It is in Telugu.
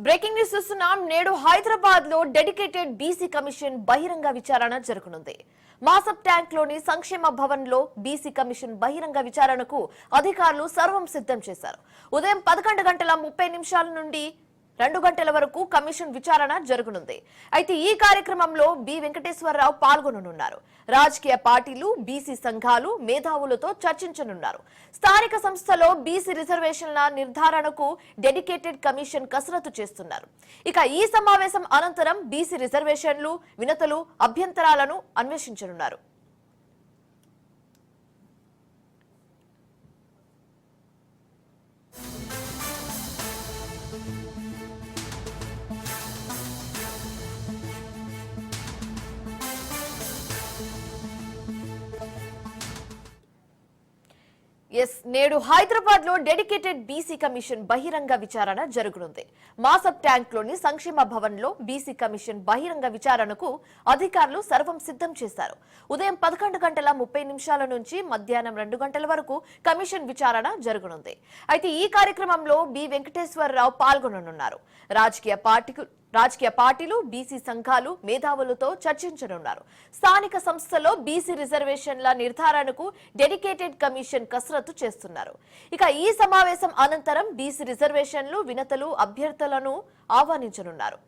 బ్రేకింగ్ న్యూస్ చూస్తున్నాం. నేడు హైదరాబాద్ లో డెడికేటెడ్ బీసీ కమిషన్ బహిరంగ విచారణ జరగనుంది. మాసబ్ ట్యాంక్ లోని సంక్షేమ భవన్ లో బీసీ కమిషన్ బహిరంగ విచారణకు అధికారులు సర్వం సిద్ధం చేశారు. ఉదయం 11:30 నుండి 2 గంటల వరకు కమిషన్ విచారణ జరగనుంది. అయితే ఈ కార్యక్రమంలో బి వెంకటేశ్వరరావు పాల్గొననున్నారు. రాజకీయ పార్టీలు, బీసీ సంఘాలు, మేధావులతో చర్చించనున్నారు. స్థానిక సంస్థలో బీసీ రిజర్వేషన్ల నిర్ధారణకు డెడికేటెడ్ కమిషన్ కసరత్తు చేస్తున్నారు. ఇక ఈ సమావేశం అనంతరం బీసీ రిజర్వేషన్లు, వినతులు, అభ్యంతరాలను అన్వేషించనున్నారు. నేడు హైదరాబాద్ లో డెడికేటెడ్ బీసీ కమిషన్ బహిరంగ విచారణ జరగనుంది. మాసబ్ ట్యాంక్ లోని సంక్షేమ భవన్ లో బీసీ కమిషన్ బహిరంగ విచారణకు అధికారులు సర్వం సిద్ధం చేశారు. ఉదయం 11:30 నుంచి మధ్యాహ్నం 2 గంటల వరకు కమిషన్ విచారణ జరగనుంది. అయితే ఈ కార్యక్రమంలో బి వెంకటేశ్వరరావు పాల్గొననున్నారు. రాజకీయ పార్టీలు, బీసీ సంఘాలు, మేధావులతో చర్చించనున్నారు. స్థానిక సంస్థలో బీసీ రిజర్వేషన్ల నిర్ధారణకు డెడికేటెడ్ కమిషన్ కసరత్తు చేస్తున్నారు. ఇక ఈ సమావేశం అనంతరం బీసీ రిజర్వేషన్లు, వినతులు, అభ్యర్థులను ఆహ్వానించనున్నారు.